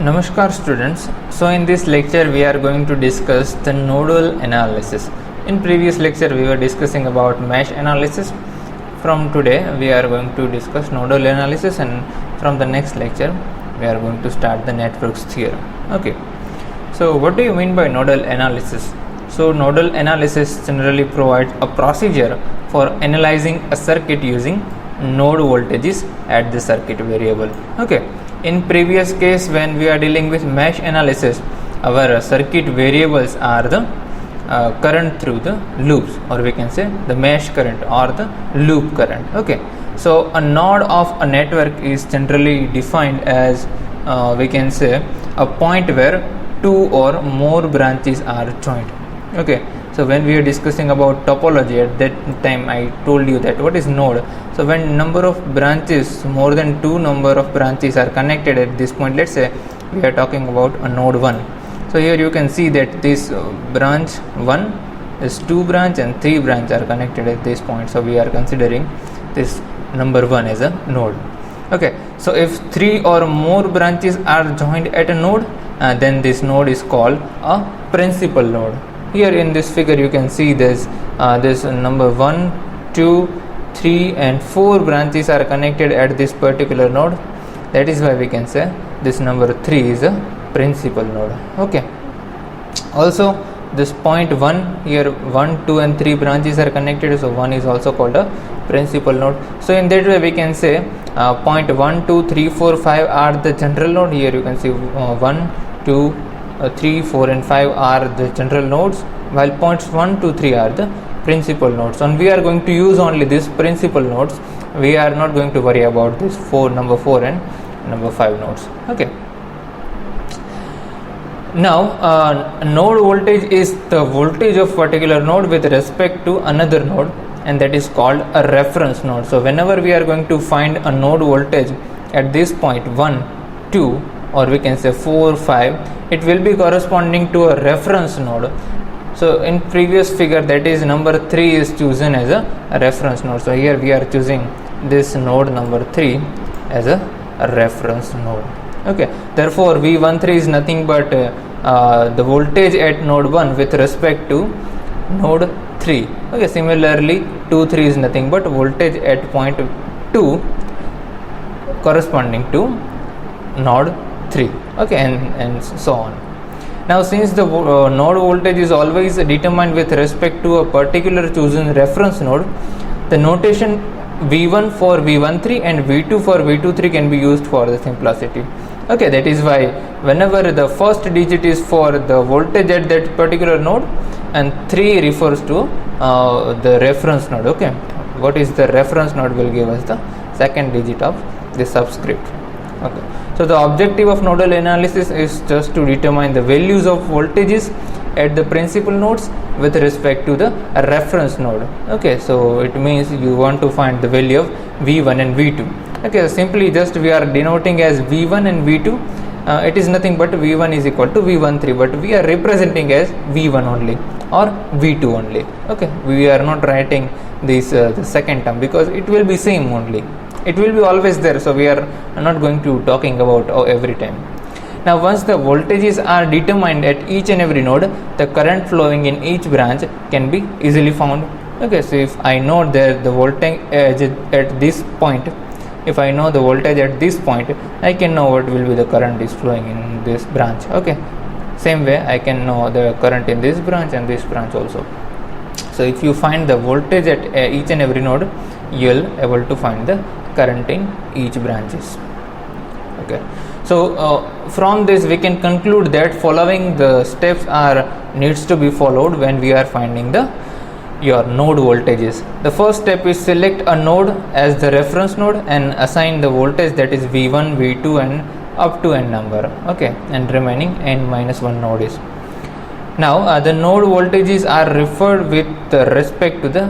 Namaskar students. So in this lecture we are going to discuss the nodal analysis. In previous lecture we were discussing about mesh analysis. From today we are going to discuss nodal analysis, and from the next lecture we are going to start the networks theorem. Okay. So what do you mean by nodal analysis? So nodal analysis generally provides a procedure for analyzing a circuit using node voltages at the circuit variable. Okay. In previous case, when we are dealing with mesh analysis, our circuit variables are the current through the loops, or we can say the mesh current or the loop current. Okay, so a node of a network is generally defined as we can say a point where two or more branches are joined. Okay, so when we are discussing about topology, at that time I told you that what is node. So when number of branches, more than two number of branches are connected at this point, let's say we are talking about a node 1. So here you can see that this branch 1 is 2 branch and 3 branch are connected at this point. So we are considering this number 1 as a node. Okay, so if 3 or more branches are joined at a node, then this node is called a principal node. Here in this figure you can see this number 1, 2, 3 and 4 branches are connected at this particular node. That is why we can say this number 3 is a principal node. Okay, also this point 1, here 1, 2 and 3 branches are connected, so 1 is also called a principal node. So in that way we can say point 1, 2, 3, 4, 5 are the general node. Here you can see 1, 2, 3, 4 and 5 are the general nodes, while points 1, 2, 3 are the principal nodes, and we are going to use only these principal nodes. We are not going to worry about this number 4 and number 5 nodes. Okay, now node voltage is the voltage of particular node with respect to another node, and that is called a reference node. So whenever we are going to find a node voltage at this point 1, 2 or we can say 4, 5, it will be corresponding to a reference node. So in previous figure, that is number 3 is chosen as a reference node. So here we are choosing this node number 3 as a reference node. Okay, therefore V13 is nothing but the voltage at node 1 with respect to node 3. Okay, similarly 2, 3 is nothing but voltage at point 2 corresponding to node 3. Okay, and so on. Now since the node voltage is always determined with respect to a particular chosen reference node, the notation V1 for V13 and V2 for V23 can be used for the simplicity. Okay, that is why whenever the first digit is for the voltage at that particular node and 3 refers to the reference node. Okay, what is the reference node will give us the second digit of the subscript. Okay, so the objective of nodal analysis is just to determine the values of voltages at the principal nodes with respect to the reference node. Okay, so it means you want to find the value of V1 and V2. Okay, simply just we are denoting as V1 and V2. It is nothing but V1 is equal to V13, but we are representing as V1 only or V2 only. Okay, we are not writing this the second term because it will be same only. It will be always there, so we are not going to talking about every time. Now once the voltages are determined at each and every node, the current flowing in each branch can be easily found. Okay, so if I know that the voltage at this point, if I know the voltage at this point, I can know what will be the current is flowing in this branch. Okay, same way I can know the current in this branch and this branch also. So if you find the voltage at each and every node, you will able to find the current in each branches. Okay, so from this we can conclude that following the steps are needs to be followed when we are finding your node voltages. The first step is select a node as the reference node and assign the voltage, that is V1, V2 and up to n number. Okay, and remaining n minus 1 node is. Now the node voltages are referred with respect to the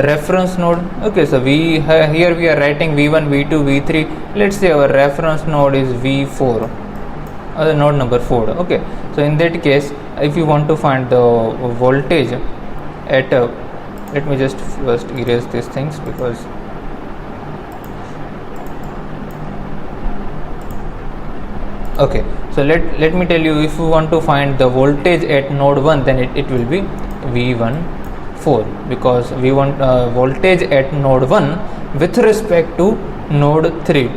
reference node. Okay, so here we are writing V1, V2, V3. Let's say our reference node is V4, the node number 4. Okay, so in that case, if you want to find the voltage at let me just first erase these things because Okay, so let me tell you, if you want to find the voltage at node 1, then it will be V14, because we want voltage at node 1 with respect to node 3,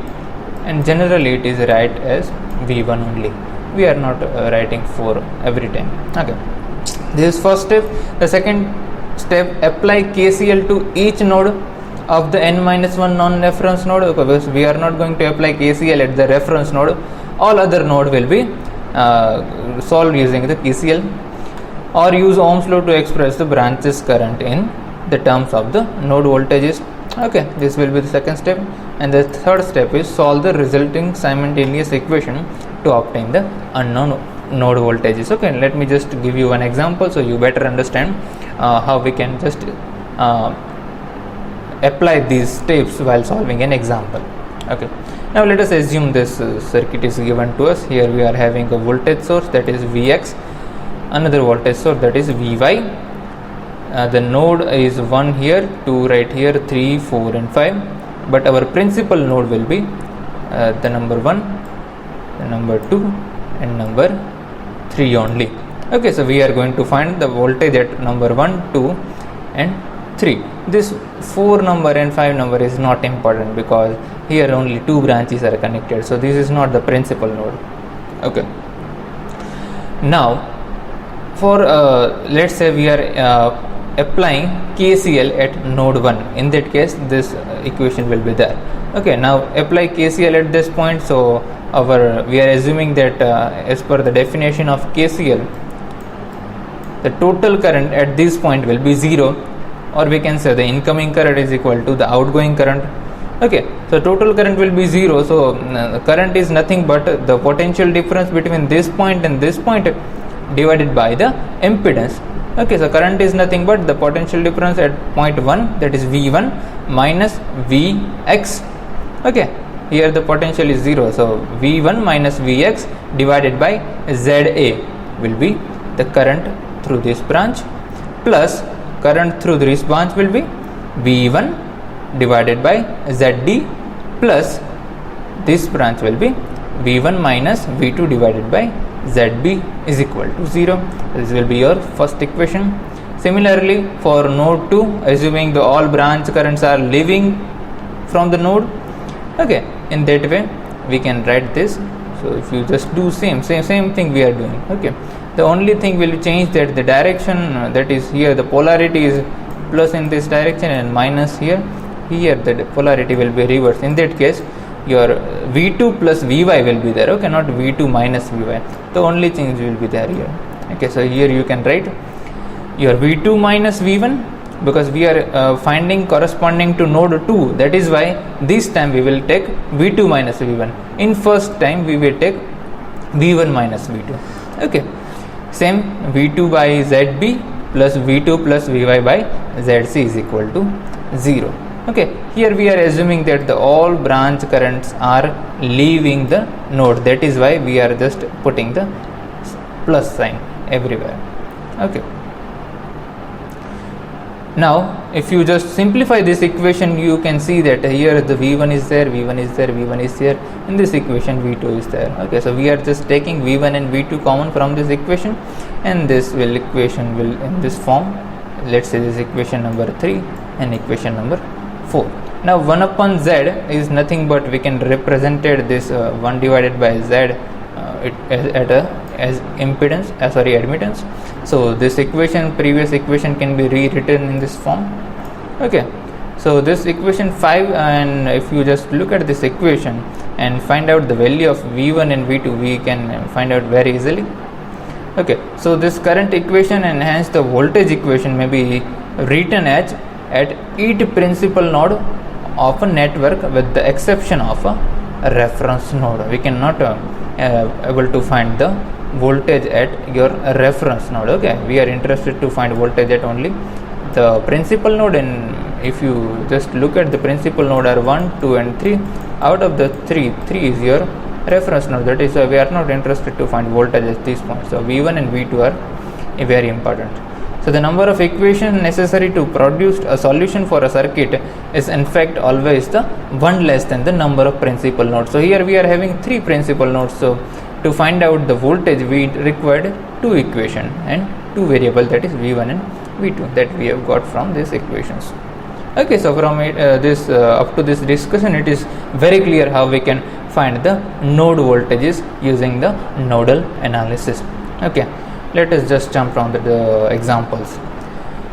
and generally it is right as V1 only. We are not writing 4 every time. Okay, this is first step. The second step, apply KCL to each node of the n-1 non-reference node, because we are not going to apply KCL at the reference node. All other node will be solved using the KCL, or use Ohm's law to express the branches current in the terms of the node voltages. Okay, this will be the second step. And the third step is solve the resulting simultaneous equation to obtain the unknown node voltages. Okay, let me just give you one example so you better understand how we can just apply these steps while solving an example. Okay, now let us assume this circuit is given to us. Here we are having a voltage source, that is Vx, another voltage source, that is Vy. The node is 1 here, 2 right here, 3, 4 and 5, but our principal node will be the number 1, the number 2 and number 3 only. Okay, so we are going to find the voltage at number 1, 2 and 3. This 4 number and 5 number is not important, because here only 2 branches are connected, so this is not the principal node. Okay, now for let's say we are applying KCL at node 1. In that case, this equation will be there. Okay, now apply KCL at this point. So we are assuming that as per the definition of KCL, the total current at this point will be 0, or we can say the incoming current is equal to the outgoing current. Okay, so total current will be 0. So current is nothing but the potential difference between this point and this point divided by the impedance. Okay, so current is nothing but the potential difference at point 1, that is V1 minus Vx. Okay, here the potential is 0, so V1 minus Vx divided by Za will be the current through this branch, plus current through this branch will be V1 divided by Zd, plus this branch will be V1 minus V2 divided by Zb is equal to 0. This will be your first equation. Similarly, for node 2, assuming the all branch currents are leaving from the node, okay, in that way we can write this. So if you just do same thing we are doing. Okay, the only thing will change that the direction, that is here the polarity is plus in this direction and minus here the polarity will be reversed. In that case, your V2 plus Vy will be there. Okay, not V2 minus Vy. The only change will be there here. Okay, so here you can write your V2 minus V1, because we are finding corresponding to node 2. That is why this time we will take V2 minus V1. In first time we will take V1 minus V2. Okay, same V2 by Zb plus V2 plus Vy by Zc is equal to 0. Okay, here we are assuming that the all branch currents are leaving the node. That is why we are just putting the plus sign everywhere. Okay, now if you just simplify this equation, you can see that here the V1 is there, V1 is there, V1 is there. In this equation V2 is there. Okay, so we are just taking V1 and V2 common from this equation, and this equation will in this form. Let's say this equation number 3 and equation number 4. Now 1 upon Z is nothing but we can represent this 1 divided by Z as impedance, admittance. So this equation, previous equation, can be rewritten in this form. Okay, so this equation 5, and if you just look at this equation and find out the value of V1 and V2, we can find out very easily. Okay, so this current equation and hence the voltage equation may be written as at each principal node of a network with the exception of a reference node. We cannot able to find the voltage at your reference node. Okay, we are interested to find voltage at only the principal node, and if you just look at the principal node are 1, 2 and 3. Out of the 3 is your reference node. That is why we are not interested to find voltage at this point. So V1 and V2 are very important. So the number of equations necessary to produce a solution for a circuit is in fact always the one less than the number of principal nodes. So here we are having 3 principal nodes. So to find out the voltage we required two equation and two variable, that is V1 and V2, that we have got from these equations. Okay, so from this up to this discussion, it is very clear how we can find the node voltages using the nodal analysis. Okay, let us just jump on the examples.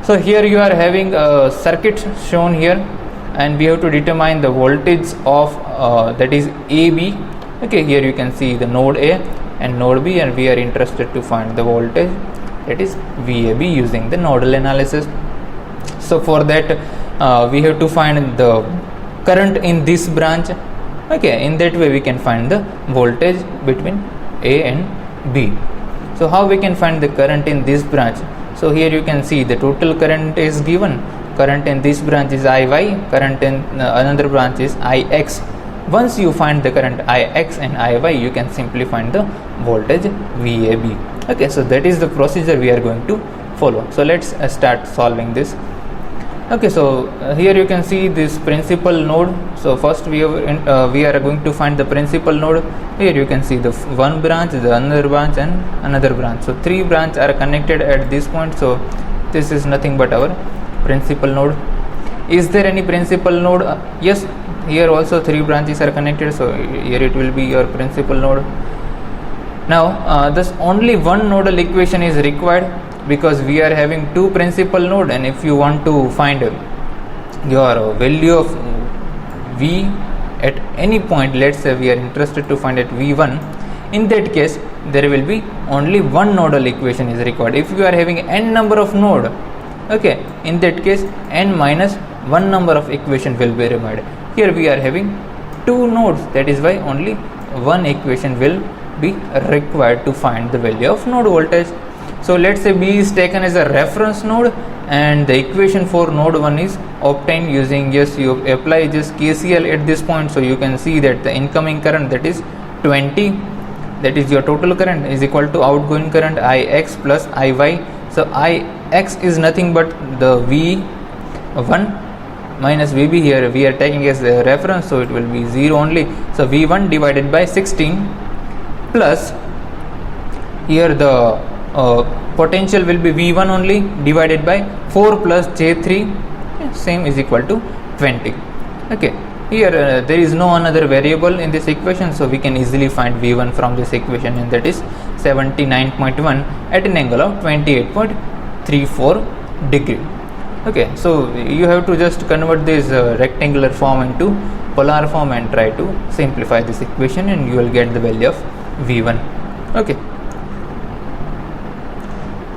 So here you are having a circuit shown here, and we have to determine the voltage of that is AB. Okay, here you can see the node A and node B, and we are interested to find the voltage, that is VAB, using the nodal analysis. So for that we have to find the current in this branch. Okay, in that way we can find the voltage between A and B. So how we can find the current in this branch? So here you can see the total current is given. Current in this branch is IY, current in another branch is IX. Once you find the current IX and IY, you can simply find the voltage VAB. Okay, so that is the procedure we are going to follow. So let's start solving this. Okay, so here you can see this principal node. So first we are going to find the principal node. Here you can see the one branch, the another branch, and another branch. So three branches are connected at this point. So this is nothing but our principal node. Is there any principal node? Yes, here also three branches are connected. So here it will be your principal node. Now thus only one nodal equation is required, because we are having two principal node, and if you want to find your value of V at any point, let's say we are interested to find at V1, in that case there will be only one nodal equation is required. If you are having n number of node, okay, in that case n minus one number of equation will be required. Here we are having two nodes, that is why only one equation will be required to find the value of node voltage. So let's say B is taken as a reference node, and the equation for node 1 is obtained using, yes, you apply just KCL at this point. So you can see that the incoming current, that is 20, that is your total current, is equal to outgoing current IX plus IY. So IX is nothing but the V1 minus VB. Here we are taking as a reference, so it will be 0 only. So V1 divided by 16 plus here the potential will be V1 only divided by 4 plus J3, same is equal to 20. Okay, here there is no another variable in this equation, so we can easily find V1 from this equation, and that is 79.1 at an angle of 28.34 degree. Okay, so you have to just convert this rectangular form into polar form and try to simplify this equation, and you will get the value of V1. Okay,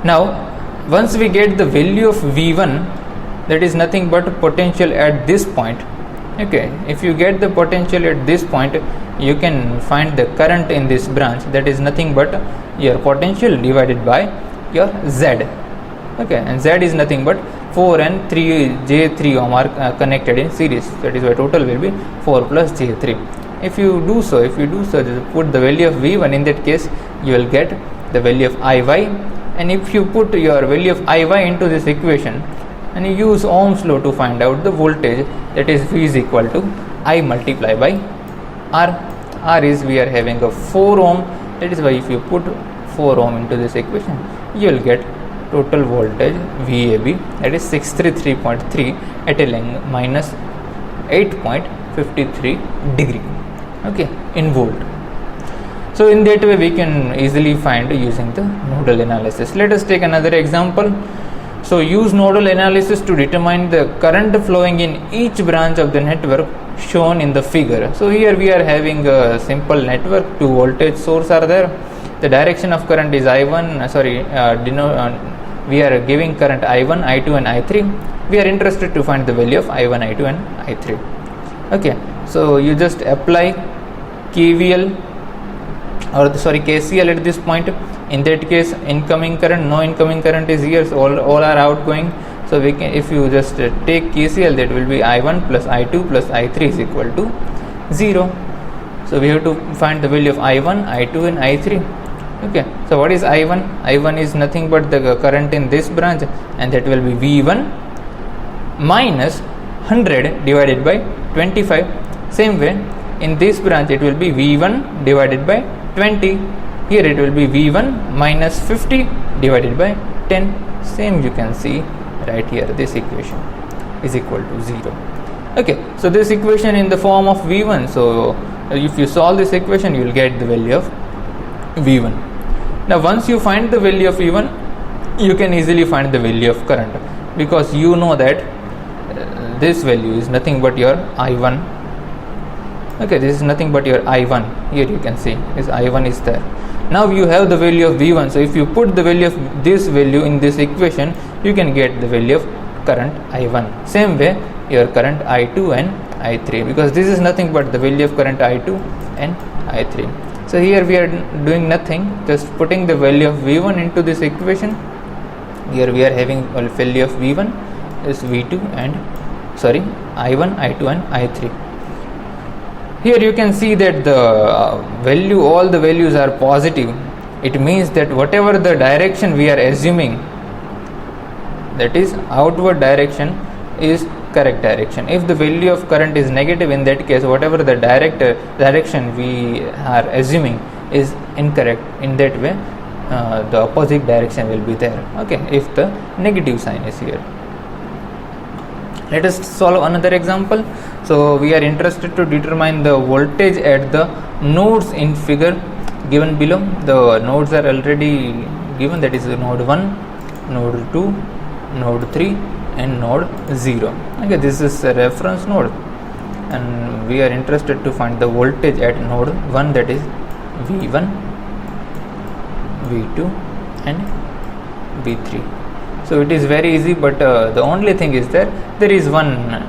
now once we get the value of V1, that is nothing but potential at this point. Okay, if you get the potential at this point, you can find the current in this branch, that is nothing but your potential divided by your Z. Okay, and Z is nothing but 4 and 3 J3 ohm are connected in series, that is why total will be 4 plus J3. If you do so, just put the value of V1, in that case you will get the value of IY, and if you put your value of IY into this equation and you use Ohm's law to find out the voltage, that is V is equal to I multiply by R. R is, we are having a 4 ohm, that is why if you put 4 ohm into this equation, you will get total voltage VAB, that is 633.3 at a length minus 8.53 degree. Okay, in volt. So in that way we can easily find using the nodal analysis. Let us take another example. So use nodal analysis to determine the current flowing in each branch of the network shown in the figure. So here we are having a simple network, two voltage source are there. The direction of current is I1, we are giving current I1, I2 and I3. We are interested to find the value of I1, I2 and I3. Okay, so you just apply KCL at this point. In that case, incoming current, no incoming current is here, so all are outgoing. So we can, if you just take KCL, that will be I1 plus I2 plus I3 is equal to 0. So we have to find the value of I1, I2 and I3. Okay, so what is I1? I1 is nothing but the current in this branch, and that will be V1 minus 100 divided by 25. Same way, in this branch it will be V1 divided by 20. Here it will be V1 minus 50 divided by 10. Same you can see right here. This equation is equal to 0. Okay, so this equation in the form of V1. So if you solve this equation, you will get the value of V1. Now once you find the value of V1, you can easily find the value of current, because you know that this value is nothing but your I1. Okay, this is nothing but your I1. Here you can see this I1 is there. Now you have the value of V1. So if you put the value of this value in this equation, you can get the value of current I1. Same way your current I2 and I3, because this is nothing but the value of current I2 and I3. So here we are doing nothing, just putting the value of V1 into this equation. Here we are having a value of V1 is V2 and I1, I2 and I3. Here you can see that the value, all the values are positive. It means that whatever the direction we are assuming, that is outward direction, is correct direction. If the value of current is negative, in that case whatever the direction we are assuming is incorrect. In that way the opposite direction will be there. Okay, if the negative sign is here. Let us solve another example. So we are interested to determine the voltage at the nodes in figure given below. The nodes are already given, that is node 1, node 2, node 3 and node 0. Okay, this is a reference node and we are interested to find the voltage at node 1, that is V1, V2 and V3. So it is very easy, but the only thing is that there is one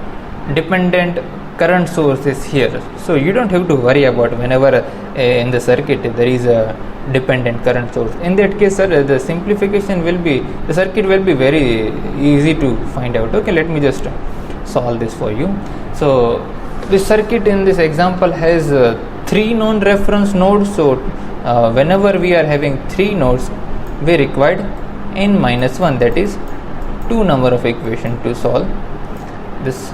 dependent current source is here. So you don't have to worry about whenever in the circuit there is a dependent current source. In that case, sir, the simplification will be, the circuit will be very easy to find out. Okay, let me just solve this for you. So this circuit in this example has 3 known reference nodes. So whenever we are having 3 nodes, we required n minus 1, that is 2 number of equation to solve this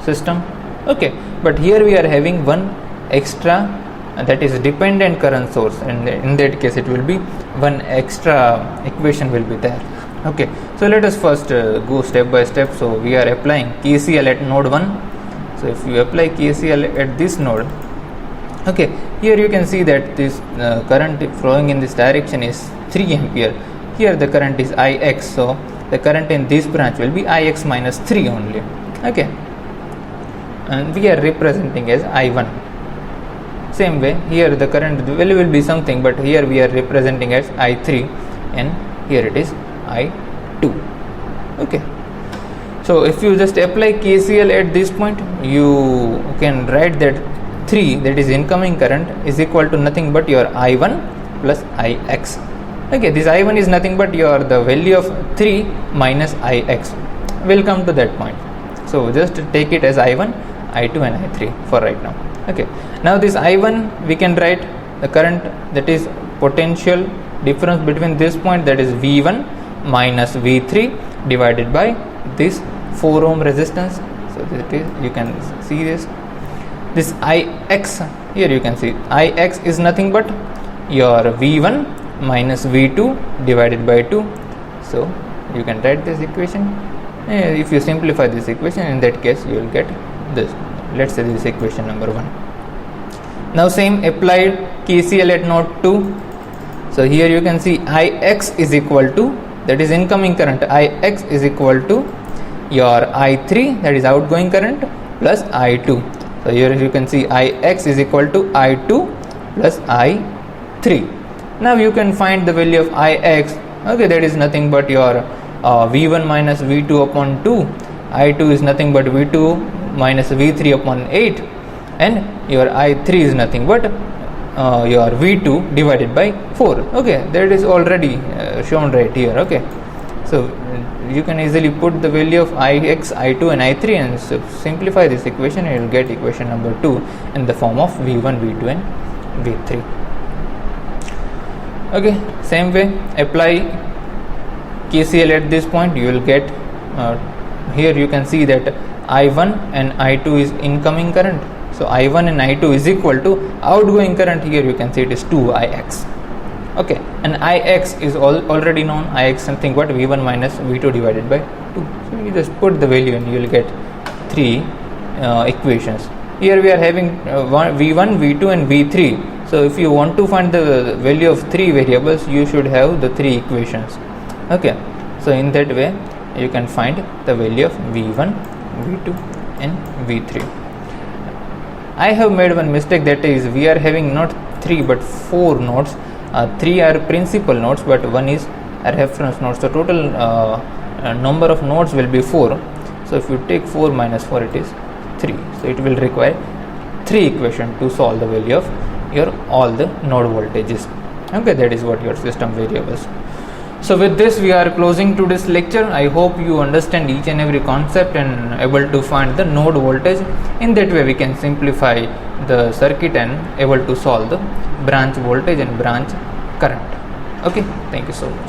system. Okay, but here we are having one extra, that is dependent current source, and in that case it will be one extra equation will be there. Okay, so let us first go step by step. So we are applying KCL at node 1. So if you apply KCL at this node, okay, here you can see that this current flowing in this direction is 3 ampere. Here the current is Ix, so the current in this branch will be Ix minus 3 only. Okay, and we are representing as I1. Same way here the current value will be something, but here we are representing as I3 and here it is I2. Okay, so if you just apply KCL at this point, you can write that 3, that is incoming current, is equal to nothing but your I1 plus Ix. Okay, this I1 is nothing but your the value of 3 minus Ix. We'll come to that point. So just take it as I1, I2 and I3 for right now. Okay, now this I1 we can write the current, that is potential difference between this point, that is V1 minus V3 divided by this 4 ohm resistance. So that is, you can see this Ix, here you can see Ix is nothing but your V1 minus V2 divided by 2. So you can write this equation. If you simplify this equation, in that case you will get this, let's say this equation number 1. Now same applied KCL at node 2. So here you can see Ix is equal to, that is incoming current, Ix is equal to your I3, that is outgoing current, plus I2. So here you can see Ix is equal to I2 plus I3. Now you can find the value of Ix. Okay, that is nothing but your V1 minus V2 upon 2. I2 is nothing but V2 minus V3 upon 8, and your I3 is nothing but your V2 divided by 4. Okay, that is already shown right here. Okay, so you can easily put the value of Ix, I2 and I3 and simplify this equation, and you will get equation number 2 in the form of V1, V2 and V3. Okay, same way apply KCL at this point, you will get here you can see that I1 and I2 is incoming current. So I1 and I2 is equal to outgoing current. Here you can see it is 2Ix. Okay, and Ix is already known. Ix something what V1 minus V2 divided by 2. So you just put the value and you will get 3 equations. Here we are having V1, V2 and V3. So if you want to find the value of 3 variables, you should have the 3 equations. Okay, so in that way you can find the value of V1, V2 and V3. I have made one mistake, that is we are having not 3 but 4 nodes. 3 are principal nodes but 1 is a reference node. So total number of nodes will be 4. So if you take 4 minus 4, it is 3. So it will require 3 equations to solve the value of your all the node voltages. Okay, that is what your system variables. So with this we are closing today's lecture. I hope you understand each and every concept and able to find the node voltage. In that way we can simplify the circuit and able to solve the branch voltage and branch current. Okay, thank you so much.